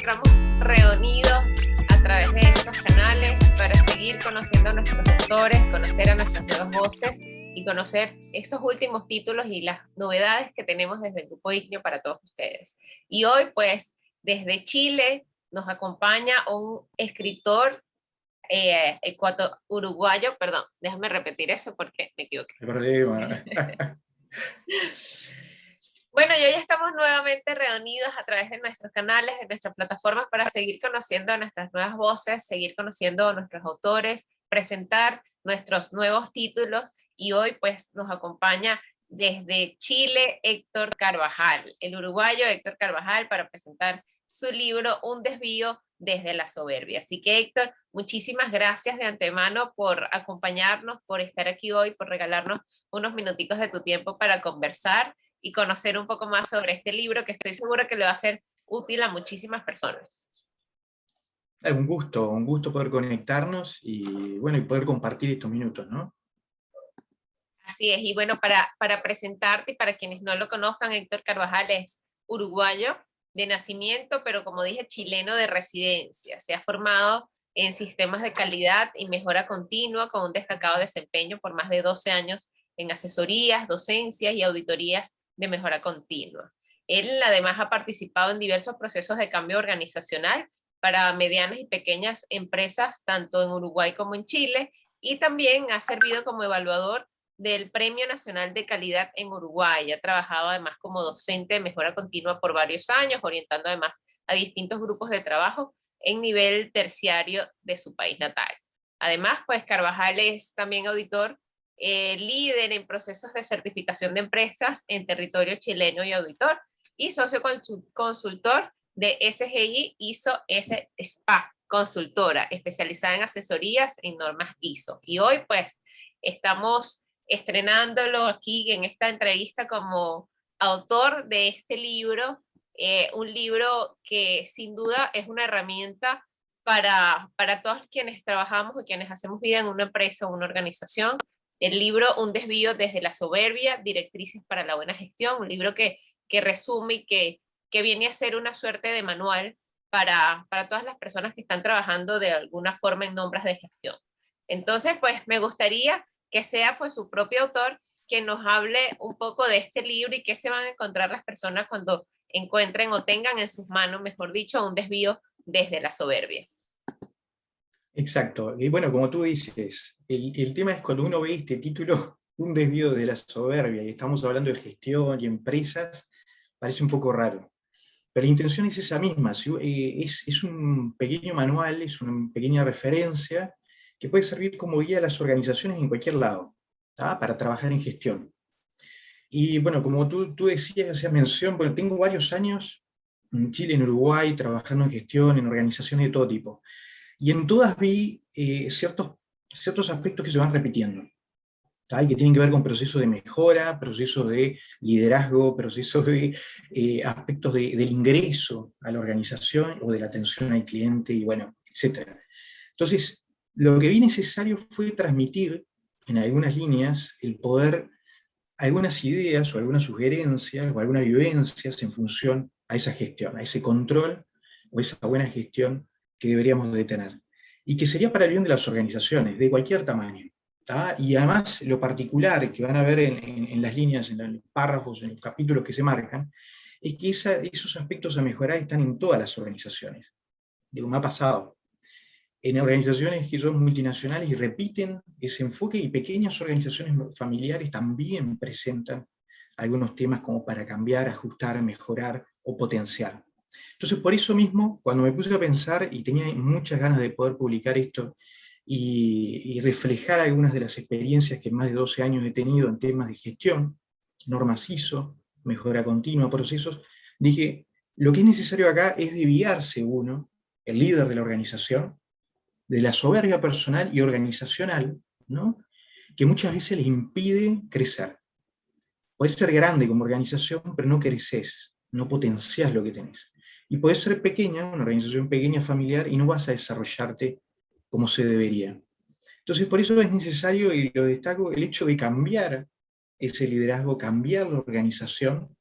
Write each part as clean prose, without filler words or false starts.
encontramos reunidos a través de estos canales para seguir conociendo a nuestros autores, conocer a nuestras nuevas voces y conocer esos últimos títulos y las novedades que tenemos desde el Grupo Ignio para todos ustedes. Y hoy, pues, desde Chile nos acompaña un escritor uruguayo, perdón, déjame repetir eso porque me equivoqué. El problema. Bueno, y hoy estamos nuevamente reunidos a través de nuestros canales, de nuestras plataformas, para seguir conociendo a nuestras nuevas voces, seguir conociendo a nuestros autores, presentar nuestros nuevos títulos, y hoy pues nos acompaña desde Chile Héctor Carvajal, el uruguayo Héctor Carvajal, para presentar su libro Un desvío desde la soberbia. Así que Héctor, muchísimas gracias de antemano por acompañarnos, por estar aquí hoy, por regalarnos unos minuticos de tu tiempo para conversar y conocer un poco más sobre este libro que estoy segura que le va a ser útil a muchísimas personas. Un gusto poder conectarnos y, bueno, y poder compartir estos minutos, ¿no? Así es, y bueno, para presentarte y para quienes no lo conozcan, Héctor Carvajal es uruguayo de nacimiento, pero como dije, chileno de residencia. Se ha formado en sistemas de calidad y mejora continua con un destacado desempeño por más de 12 años en asesorías, docencias y auditorías de mejora continua. Él además ha participado en diversos procesos de cambio organizacional para medianas y pequeñas empresas, tanto en Uruguay como en Chile, y también ha servido como evaluador del Premio Nacional de Calidad en Uruguay. Ha trabajado además como docente de mejora continua por varios años, orientando además a distintos grupos de trabajo en nivel terciario de su país natal. Además, pues Carvajal es también auditor líder en procesos de certificación de empresas en territorio chileno y auditor, y socio consultor de SGI ISO S SPA, consultora especializada en asesorías en normas ISO. Y hoy pues estamos estrenándolo aquí en esta entrevista como autor de este libro, un libro que sin duda es una herramienta para todos quienes trabajamos y quienes hacemos vida en una empresa o una organización. El libro Un desvío desde la soberbia, directrices para la buena gestión, un libro que resume y que viene a ser una suerte de manual para todas las personas que están trabajando de alguna forma en nombres de gestión. Entonces, pues me gustaría que sea pues su propio autor quien nos hable un poco de este libro y qué se van a encontrar las personas cuando encuentren o tengan en sus manos, mejor dicho, un desvío desde la soberbia. Exacto. Y bueno, como tú dices, el tema es cuando uno ve este título, Un desvío de la soberbia, y estamos hablando de gestión y empresas, parece un poco raro. Pero la intención es esa misma, es un pequeño manual, es una pequeña referencia que puede servir como guía a las organizaciones en cualquier lado, ¿tá? Para trabajar en gestión. Y bueno, como tú decías, hacías mención, bueno, tengo varios años en Chile, en Uruguay, trabajando en gestión, en organizaciones de todo tipo. Y en todas vi ciertos aspectos que se van repitiendo, ¿tá? Y que tienen que ver con procesos de mejora, procesos de liderazgo, procesos de aspectos del ingreso a la organización o de la atención al cliente, y bueno, etc. Entonces, lo que vi necesario fue transmitir en algunas líneas el poder, algunas ideas o algunas sugerencias o algunas vivencias en función a esa gestión, a ese control o esa buena gestión que deberíamos de tener. Y que sería para el bien de las organizaciones, de cualquier tamaño. ¿tá? Y además, lo particular que van a ver en las líneas, en los párrafos, en los capítulos que se marcan, es que esos aspectos a mejorar están en todas las organizaciones. Digo, me ha pasado. En organizaciones que son multinacionales y repiten ese enfoque, y pequeñas organizaciones familiares también presentan algunos temas como para cambiar, ajustar, mejorar o potenciar. Entonces, por eso mismo, cuando me puse a pensar y tenía muchas ganas de poder publicar esto y reflejar algunas de las experiencias que en más de 12 años he tenido en temas de gestión, normas ISO, mejora continua, procesos, dije, lo que es necesario acá es desviarse uno, el líder de la organización, de la soberbia personal y organizacional, ¿no? Que muchas veces les impide crecer. Podés ser grande como organización, pero no creces, no potenciás lo que tenés. Y podés ser pequeña, una organización pequeña, familiar, y no vas a desarrollarte como se debería. Entonces, por eso es necesario, y lo destaco, el hecho de cambiar ese liderazgo, cambiar la organización,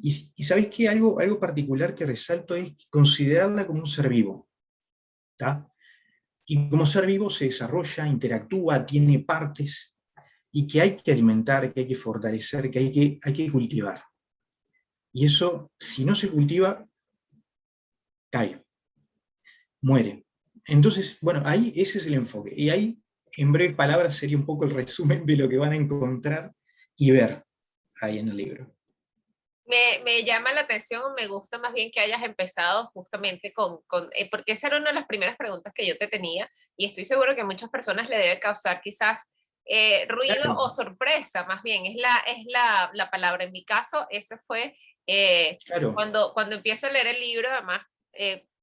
Y ¿sabés qué? Algo particular que resalto es considerarla como un ser vivo. ¿Tá? Y como ser vivo se desarrolla, interactúa, tiene partes, y que hay que alimentar, que hay que fortalecer, que hay que cultivar. Y eso, si no se cultiva, cae, muere. Entonces, bueno, ahí ese es el enfoque. Y ahí, en breves palabras, sería un poco el resumen de lo que van a encontrar y ver ahí en el libro. Me llama la atención, me gusta más bien que hayas empezado justamente porque esa era una de las primeras preguntas que yo te tenía y estoy seguro que a muchas personas le debe causar quizás ruido o Claro, sorpresa, más bien, es la palabra. En mi caso, ese fue eh, claro, cuando empiezo a leer el libro, además,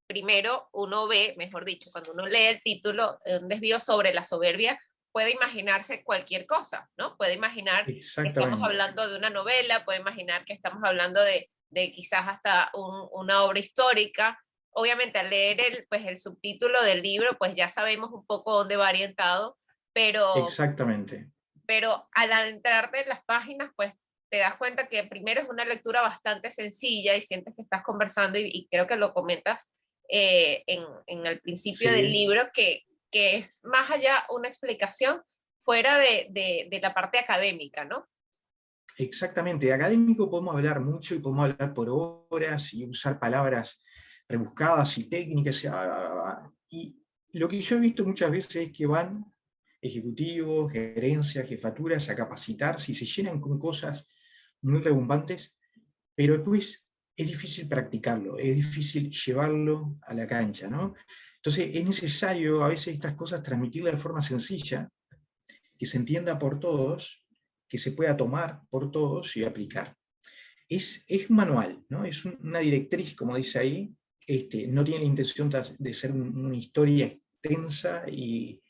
primero uno ve, mejor dicho, cuando uno lee el título, un desvío sobre la soberbia, puede imaginarse cualquier cosa, ¿no? Puede imaginar que estamos exactamente, hablando de una novela, puede imaginar que estamos hablando de quizás hasta una obra histórica. Obviamente al leer el subtítulo del libro, pues ya sabemos un poco dónde va orientado, pero, exactamente. pero al adentrarte en las páginas, pues te das cuenta que primero es una lectura bastante sencilla y sientes que estás conversando y creo que lo comentas en el principio del Sí, libro, que es más allá una explicación fuera de la parte académica, ¿no? exactamente. De académico podemos hablar mucho y podemos hablar por horas y usar palabras rebuscadas y técnicas. Y lo que yo he visto muchas veces es que van ejecutivos, gerencias, jefaturas a capacitarse y se llenan con cosas muy rebombantes, pero después es difícil practicarlo, es difícil llevarlo a la cancha, ¿no? Entonces es necesario a veces estas cosas transmitirlas de forma sencilla, que se entienda por todos, que se pueda tomar por todos y aplicar. Es un manual, ¿no? Es una directriz, como dice ahí, no tiene la intención de ser una historia extensa y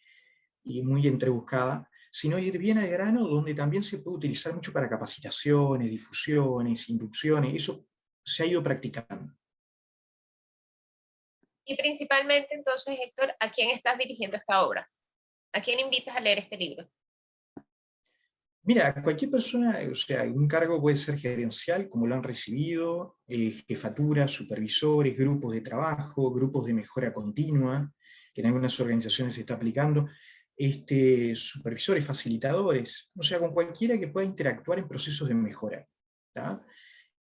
muy entrebuscada, sino ir bien al grano, donde también se puede utilizar mucho para capacitaciones, difusiones, inducciones, eso se ha ido practicando. Y principalmente entonces, Héctor, ¿a quién estás dirigiendo esta obra? ¿A quién invitas a leer este libro? Mira, cualquier persona, o sea, un cargo puede ser gerencial, como lo han recibido, jefaturas, supervisores, grupos de trabajo, grupos de mejora continua, que en algunas organizaciones se está aplicando, supervisores, facilitadores, o sea, con cualquiera que pueda interactuar en procesos de mejora, ¿tá?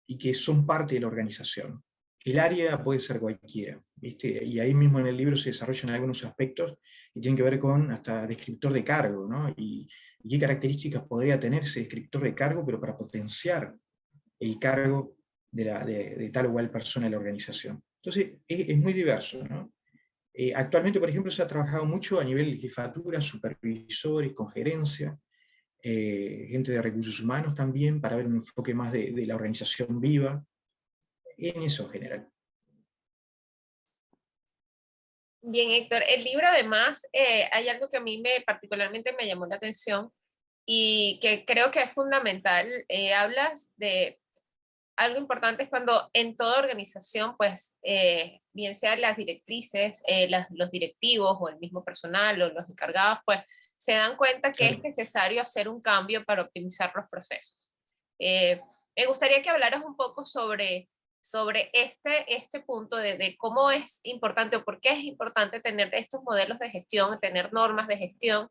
Y que son parte de la organización. El área puede ser cualquiera, ¿viste? Y ahí mismo en el libro se desarrollan algunos aspectos que tienen que ver con hasta descriptor de cargo, ¿no? Y qué características podría tener ese descriptor de cargo, pero para potenciar el cargo de tal o cual persona en la organización. Entonces, es muy diverso, ¿no? Actualmente, por ejemplo, se ha trabajado mucho a nivel de jefatura, supervisores, con gerencia, gente de recursos humanos también, para ver un enfoque más de la organización viva, en eso en general. Bien, Héctor, el libro además, hay algo que a mí particularmente me llamó la atención y que creo que es fundamental. Hablas de algo importante es cuando en toda organización, pues, bien sean las directrices, los directivos o el mismo personal o los encargados, pues, se dan cuenta que es Claro. necesario hacer un cambio para optimizar los procesos. Eh, Me gustaría que hablaras un poco sobre este punto de cómo es importante o por qué es importante tener estos modelos de gestión, tener normas de gestión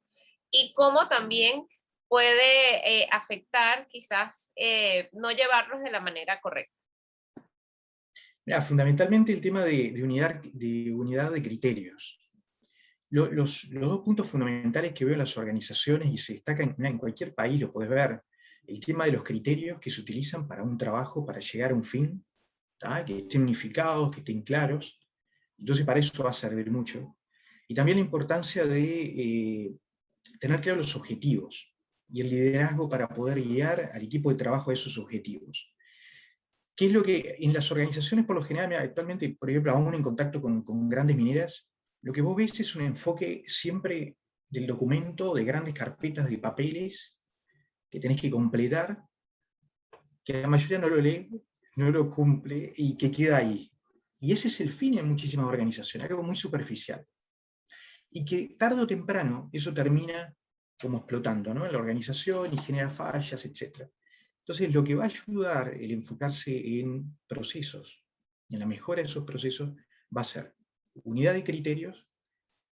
y cómo también puede afectar quizás no llevarlos de la manera correcta. Mira, fundamentalmente el tema de unidad de criterios. Los dos puntos fundamentales que veo en las organizaciones, y se destacan en cualquier país, lo puedes ver, el tema de los criterios que se utilizan para un trabajo, para llegar a un fin, ¿tá? Que estén unificados, que estén claros. Entonces para eso va a servir mucho. Y también la importancia de tener claros los objetivos y el liderazgo para poder guiar al equipo de trabajo a esos objetivos. ¿Qué es lo que en las organizaciones por lo general, mira, actualmente, por ejemplo, aún en contacto con grandes mineras, lo que vos ves es un enfoque siempre del documento, de grandes carpetas de papeles que tenés que completar, que la mayoría no lo lee, no lo cumple y que queda ahí. Y ese es el fin en muchísimas organizaciones, algo muy superficial. Y que tarde o temprano eso termina como explotando, ¿no? En la organización y genera fallas, etc. Entonces, lo que va a ayudar el enfocarse en procesos, en la mejora de esos procesos, va a ser unidad de criterios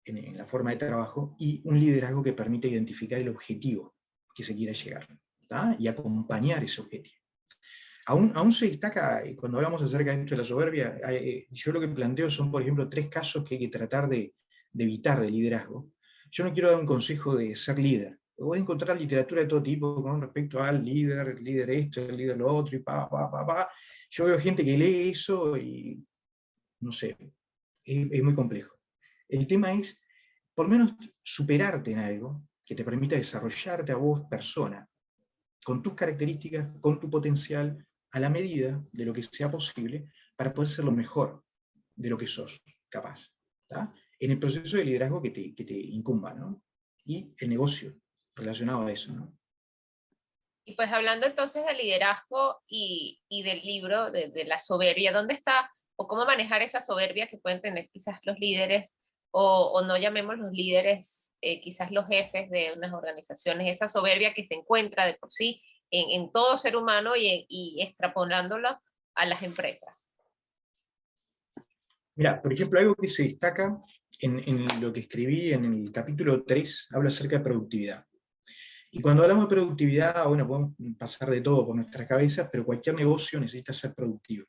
en la forma de trabajo y un liderazgo que permita identificar el objetivo que se quiera llegar, ¿tá? Y acompañar ese objetivo. Aún se destaca, cuando hablamos acerca de esto de la soberbia, yo lo que planteo son, por ejemplo, 3 casos que hay que tratar de evitar de liderazgo. Yo no quiero dar un consejo de ser líder. Voy a encontrar literatura de todo tipo con respecto al líder, el líder esto, el líder lo otro, y pa. Yo veo gente que lee eso y, no sé, es muy complejo. El tema es, por lo menos, superarte en algo que te permita desarrollarte a vos, persona, con tus características, con tu potencial, a la medida de lo que sea posible, para poder ser lo mejor de lo que sos capaz, ¿tá? En el proceso de liderazgo que te incumba, ¿no? Y el negocio relacionado a eso, ¿no? Y pues hablando entonces de liderazgo y del libro, de la soberbia, ¿dónde está o cómo manejar esa soberbia que pueden tener quizás los líderes o no llamemos los líderes, quizás los jefes de unas organizaciones, esa soberbia que se encuentra de por sí en todo ser humano y extrapolándolo a las empresas? Mira, por ejemplo, algo que se destaca en lo que escribí en el capítulo 3, habla acerca de productividad. Y cuando hablamos de productividad, bueno, podemos pasar de todo por nuestras cabezas, pero cualquier negocio necesita ser productivo.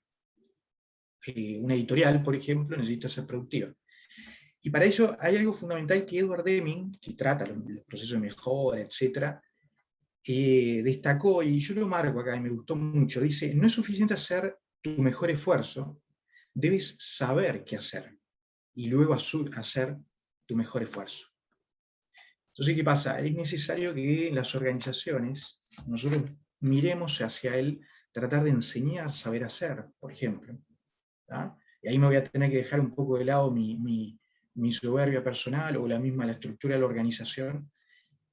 Una editorial, por ejemplo, necesita ser productiva. Y para ello hay algo fundamental que Edward Deming, que trata los procesos de mejora, etc., destacó, y yo lo marco acá y me gustó mucho, dice, no es suficiente hacer tu mejor esfuerzo, debes saber qué hacer y luego hacer tu mejor esfuerzo. Entonces, ¿qué pasa? Es necesario que las organizaciones, nosotros miremos hacia él, tratar de enseñar saber hacer, por ejemplo. ¿Tá? Y ahí me voy a tener que dejar un poco de lado mi soberbia personal o la estructura de la organización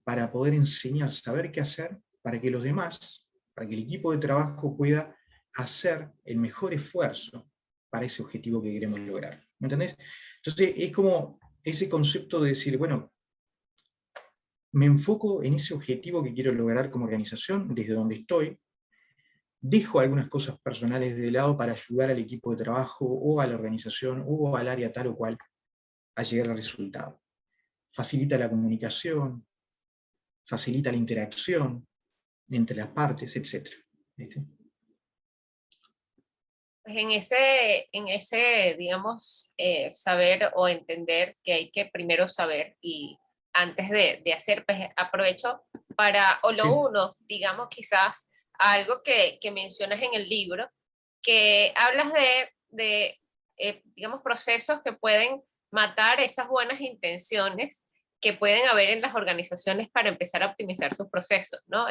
para poder enseñar, saber qué hacer, para que los demás, para que el equipo de trabajo pueda hacer el mejor esfuerzo para ese objetivo que queremos lograr. ¿Me entendés? Entonces, es como ese concepto de decir, bueno, me enfoco en ese objetivo que quiero lograr como organización, desde donde estoy, dejo algunas cosas personales de lado para ayudar al equipo de trabajo o a la organización o al área tal o cual a llegar al resultado. Facilita la comunicación, facilita la interacción entre las partes, etc. ¿Viste? Pues digamos, saber o entender que hay que primero saber y antes de hacer, pues aprovecho para, o lo Sí, uno, digamos, quizás algo que mencionas en el libro, que hablas digamos, procesos que pueden matar esas buenas intenciones que pueden haber en las organizaciones para empezar a optimizar sus procesos, ¿no?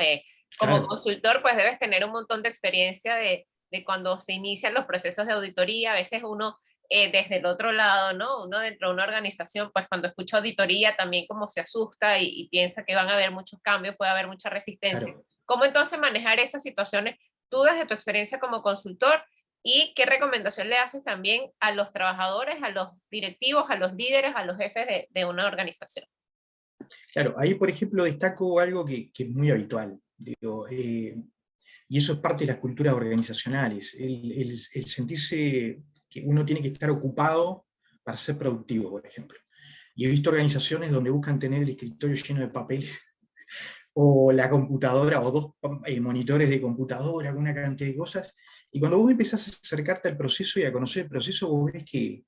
Como claro, consultor, pues debes tener un montón de experiencia de cuando se inician los procesos de auditoría, a veces uno desde el otro lado, ¿no? Uno dentro de una organización, pues cuando escucha auditoría también como se asusta y piensa que van a haber muchos cambios, puede haber mucha resistencia. claro. ¿Cómo entonces manejar esas situaciones tú desde tu experiencia como consultor y qué recomendación le haces también a los trabajadores, a los directivos, a los líderes, a los jefes de una organización? Claro, ahí por ejemplo destaco algo que es muy habitual, digo, y eso es parte de las culturas organizacionales, el sentirse que uno tiene que estar ocupado para ser productivo, por ejemplo. Y he visto organizaciones donde buscan tener el escritorio lleno de papeles, o la computadora, o 2 monitores de computadora, con una cantidad de cosas, y cuando vos empezás a acercarte al proceso y a conocer el proceso, vos ves que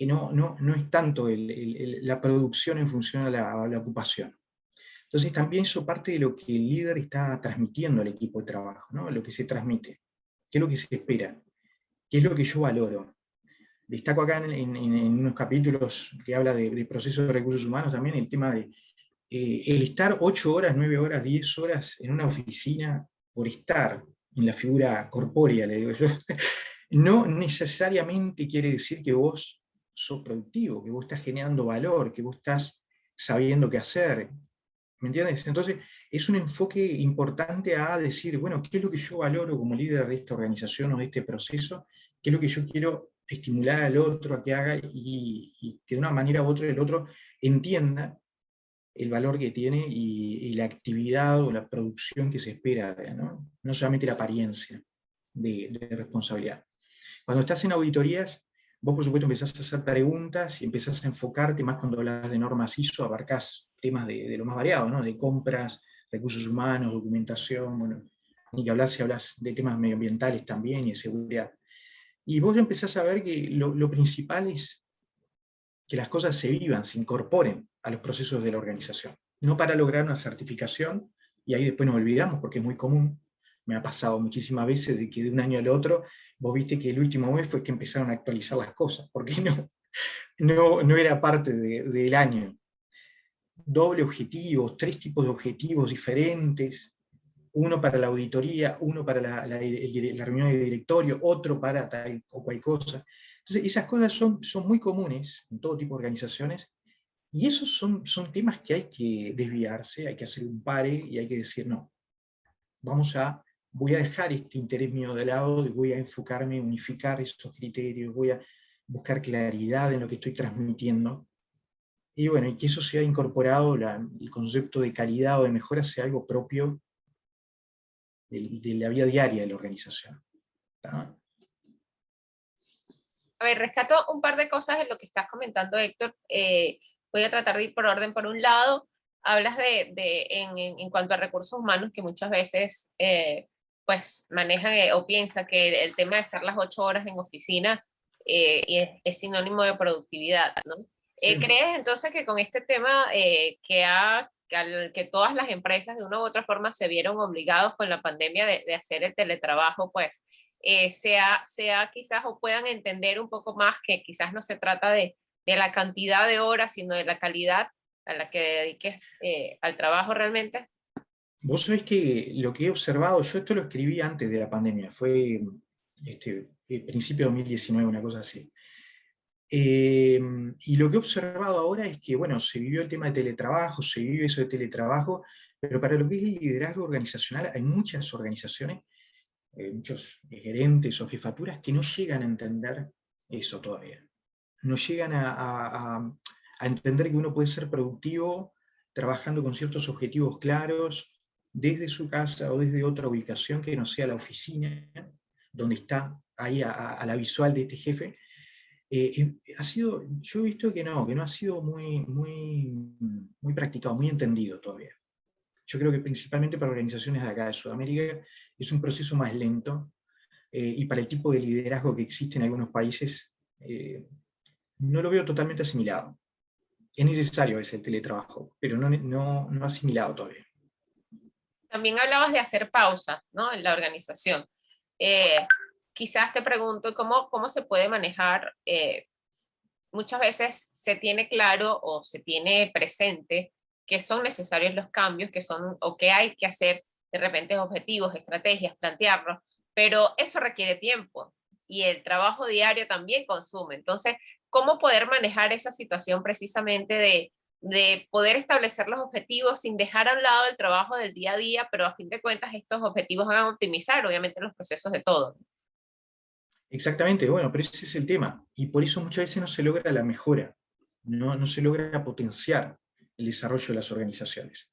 no es tanto la producción en función a la ocupación. Entonces también eso parte de lo que el líder está transmitiendo al equipo de trabajo, ¿no? Lo que se transmite, qué es lo que se espera, qué es lo que yo valoro. Destaco acá en unos capítulos que habla de procesos de recursos humanos también el tema de el estar 8 horas, 9 horas, 10 horas en una oficina por estar en la figura corpórea, le digo yo, no necesariamente quiere decir que vos sos productivo, que vos estás generando valor, que vos estás sabiendo qué hacer. ¿Me entiendes? Entonces, es un enfoque importante a decir, bueno, ¿qué es lo que yo valoro como líder de esta organización o de este proceso? ¿Qué es lo que yo quiero estimular al otro a que haga y que de una manera u otra el otro entienda el valor que tiene y la actividad o la producción que se espera, ¿no? No solamente la apariencia de responsabilidad. Cuando estás en auditorías, vos por supuesto empezás a hacer preguntas y empezás a enfocarte, más cuando hablas de normas ISO, abarcás temas de lo más variado, ¿no? De compras, recursos humanos, documentación, bueno, ni que hablar si hablas de temas medioambientales también y de seguridad. Y vos empezás a ver que lo principal es que las cosas se vivan, se incorporen a los procesos de la organización. No para lograr una certificación, y ahí después nos olvidamos porque es muy común, me ha pasado muchísimas veces de que de un año al otro, vos viste que el último mes fue que empezaron a actualizar las cosas, porque no era parte del año. Doble objetivos, 3 tipos de objetivos diferentes, uno para la auditoría, uno para la reunión de directorio, otro para tal o cual cosa. Entonces, esas cosas son muy comunes en todo tipo de organizaciones, y esos son temas que hay que desviarse, hay que hacer un pare y hay que decir, no, voy a dejar este interés mío de lado y voy a enfocarme, unificar esos criterios, voy a buscar claridad en lo que estoy transmitiendo. Y bueno, y que eso sea incorporado, el concepto de calidad o de mejora sea algo propio de la vida diaria de la organización. ¿Tá? A ver, rescato un par de cosas de lo que estás comentando, Héctor. Voy a tratar de ir por orden. Por un lado, hablas en cuanto a recursos humanos, que muchas veces pues manejan o piensan que el tema de estar las 8 horas en oficina es sinónimo de productividad, ¿no? ¿Crees entonces que con este tema que todas las empresas de una u otra forma se vieron obligados con la pandemia de hacer el teletrabajo, pues sea quizás o puedan entender un poco más que quizás no se trata de la cantidad de horas, sino de la calidad a la que dediques al trabajo realmente? Vos sabés que lo que he observado, yo esto lo escribí antes de la pandemia, fue principio de 2019, una cosa así. Y lo que he observado ahora es que, bueno, se vivió el tema de teletrabajo, se vivió eso de teletrabajo, pero para lo que es el liderazgo organizacional, hay muchas organizaciones, muchos gerentes o jefaturas que no llegan a entender eso todavía. No llegan a entender que uno puede ser productivo trabajando con ciertos objetivos claros desde su casa o desde otra ubicación que no sea la oficina, donde está ahí a la visual de este jefe. Yo he visto que no ha sido muy practicado, muy entendido todavía. Yo creo que principalmente para organizaciones de acá de Sudamérica es un proceso más lento, y para el tipo de liderazgo que existe en algunos países, no lo veo totalmente asimilado. Es necesario ese teletrabajo, pero no asimilado todavía. También hablabas de hacer pausas, ¿no? En la organización. Eh, Quizás te pregunto cómo se puede manejar. Muchas veces se tiene claro o se tiene presente que son necesarios los cambios, que son o que hay que hacer de repente objetivos, estrategias, plantearlos, pero eso requiere tiempo y el trabajo diario también consume. Entonces, ¿cómo poder manejar esa situación precisamente de poder establecer los objetivos sin dejar a un lado el trabajo del día a día, pero a fin de cuentas estos objetivos van a optimizar obviamente los procesos de todo? Exactamente, bueno, pero ese es el tema. Y por eso muchas veces no se logra la mejora, no se logra potenciar el desarrollo de las organizaciones.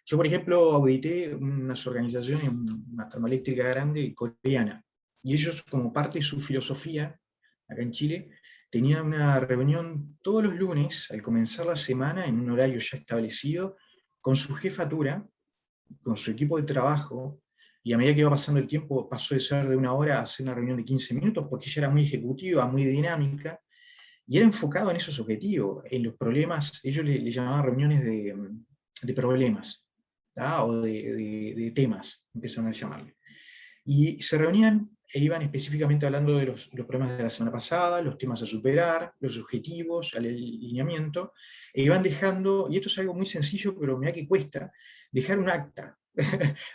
Yo, por ejemplo, audité unas organizaciones, una termoeléctrica grande coreana, y ellos, como parte de su filosofía, acá en Chile, tenían una reunión todos los lunes, al comenzar la semana, en un horario ya establecido, con su jefatura, con su equipo de trabajo, y a medida que iba pasando el tiempo, pasó de ser de 1 hora a ser una reunión de 15 minutos, porque ya era muy ejecutiva, muy dinámica, y era enfocado en esos objetivos, en los problemas. Ellos le llamaban reuniones de problemas, ¿tá? O de temas, empezaron a llamarle. Y se reunían e iban específicamente hablando de los problemas de la semana pasada, los temas a superar, los objetivos, el alineamiento, e iban dejando, y esto es algo muy sencillo, pero mira que cuesta, dejar un acta,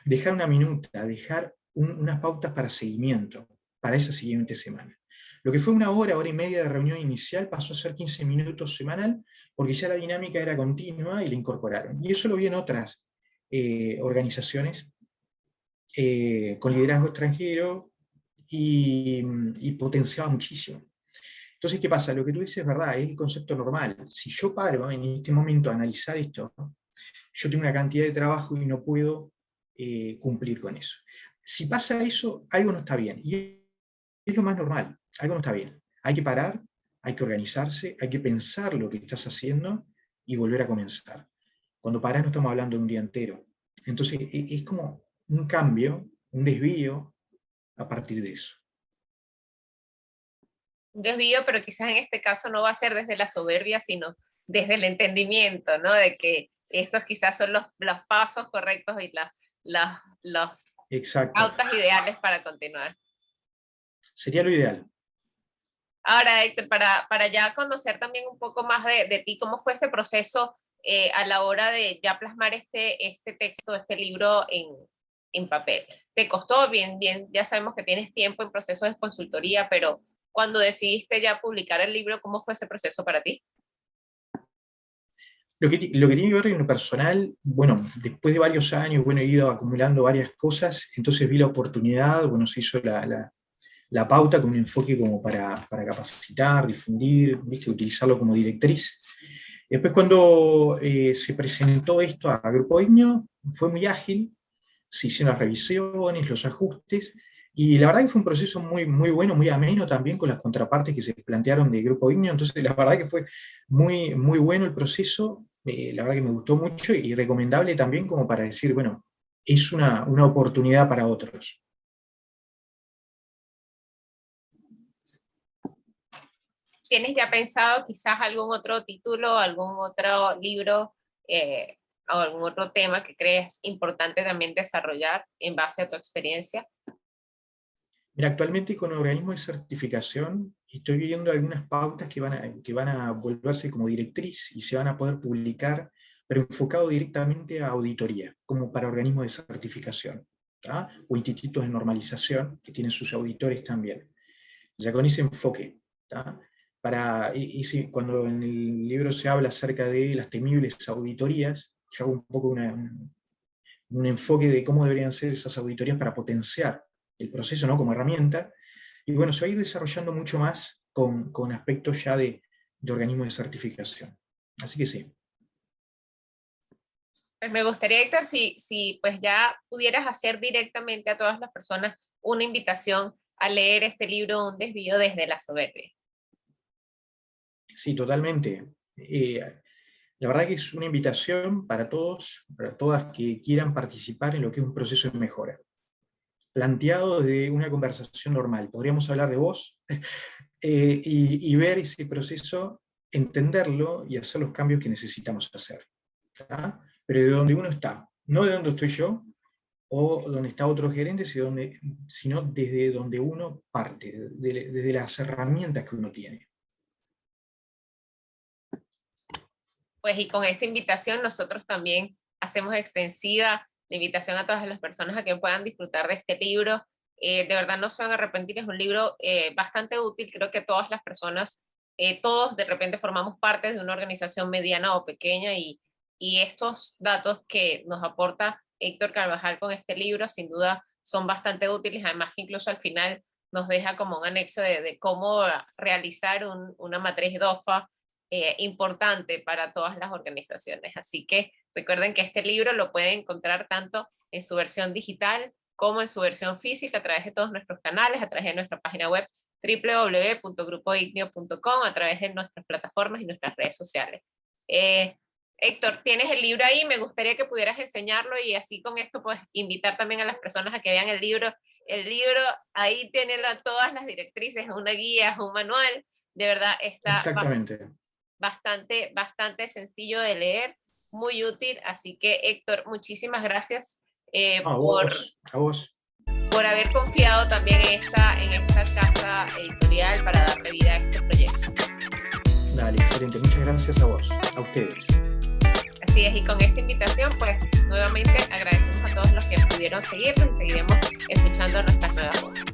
dejar una minuta, dejar unas pautas para seguimiento, para esa siguiente semana. Lo que fue 1 hora, 1 hora y media de reunión inicial pasó a ser 15 minutos semanal, porque ya la dinámica era continua y la incorporaron. Y eso lo vi en otras organizaciones con liderazgo extranjero y potenciaba muchísimo. Entonces, ¿qué pasa? Lo que tú dices es verdad, es el concepto normal. Si yo paro en este momento a analizar esto, yo tengo una cantidad de trabajo y no puedo cumplir con eso. Si pasa eso, algo no está bien, y es lo más normal, algo no está bien. Hay que parar, hay que organizarse, hay que pensar lo que estás haciendo y volver a comenzar. Cuando parás no estamos hablando de un día entero. Entonces es como un cambio, un desvío a partir de eso. Un desvío, pero quizás en este caso no va a ser desde la soberbia, sino desde el entendimiento, ¿no? De que estos quizás son los pasos correctos y los Exacto. pautas ideales para continuar. Sería lo ideal. Ahora, Héctor, para ya conocer también un poco más de ti, ¿cómo fue ese proceso a la hora de ya plasmar este texto, este libro en papel? ¿Te costó? Bien, ya sabemos que tienes tiempo en procesos de consultoría, pero cuando decidiste ya publicar el libro, ¿cómo fue ese proceso para ti? Lo que tiene que ver en lo personal, bueno, después de varios años, bueno, he ido acumulando varias cosas, entonces vi la oportunidad, bueno, se hizo la pauta con un enfoque como para capacitar, difundir, ¿viste? Utilizarlo como directriz. Después cuando se presentó esto a Grupo Ignio, fue muy ágil, se hicieron las revisiones, los ajustes, y la verdad que fue un proceso muy, muy bueno, muy ameno también con las contrapartes que se plantearon de Grupo Ignio, entonces la verdad que fue muy, muy bueno el proceso, la verdad que me gustó mucho y recomendable también como para decir, bueno, es una oportunidad para otros. ¿Tienes ya pensado quizás algún otro título, algún otro libro o algún otro tema que crees importante también desarrollar en base a tu experiencia? Mira, actualmente con organismos de certificación estoy viendo algunas pautas que van a volverse como directriz y se van a poder publicar, pero enfocado directamente a auditoría, como para organismos de certificación, ¿tá? O institutos de normalización, que tienen sus auditores también. Ya con ese enfoque, ¿tá? Cuando en el libro se habla acerca de las temibles auditorías, yo hago un poco un enfoque de cómo deberían ser esas auditorías para potenciar el proceso, ¿no? Como herramienta, y bueno, se va a ir desarrollando mucho más con aspectos ya de organismos de certificación. Así que sí. Pues me gustaría, Héctor, si pues ya pudieras hacer directamente a todas las personas una invitación a leer este libro, Un desvío desde la soberbia. Sí, totalmente. La verdad que es una invitación para todos, para todas que quieran participar en lo que es un proceso de mejora. Planteado desde una conversación normal. Podríamos hablar de vos y ver ese proceso, entenderlo y hacer los cambios que necesitamos hacer. ¿Tá? Pero de donde uno está, no de donde estoy yo o donde está otro gerente, sino desde donde uno parte, desde las herramientas que uno tiene. Pues y con esta invitación nosotros también hacemos extensiva la invitación a todas las personas a que puedan disfrutar de este libro. De verdad no se van a arrepentir, es un libro bastante útil, creo que todas las personas, todos de repente formamos parte de una organización mediana o pequeña y estos datos que nos aporta Héctor Carvajal con este libro sin duda son bastante útiles, además que incluso al final nos deja como un anexo de cómo realizar una matriz DOFA importante para todas las organizaciones. Así que recuerden que este libro lo pueden encontrar tanto en su versión digital como en su versión física a través de todos nuestros canales, a través de nuestra página web www.grupoignio.com, a través de nuestras plataformas y nuestras redes sociales. Héctor, tienes el libro ahí, me gustaría que pudieras enseñarlo y así con esto pues invitar también a las personas a que vean el libro. El libro ahí tiene todas las directrices, una guía, un manual, de verdad está Exactamente. bastante sencillo de leer, muy útil, así que Héctor, muchísimas gracias A vos. Por haber confiado también en esta casa editorial para darle vida a este proyecto. Dale, excelente, muchas gracias a vos, a ustedes. Así es, y con esta invitación, pues nuevamente agradecemos a todos los que pudieron seguirnos y seguiremos escuchando nuestras nuevas voces.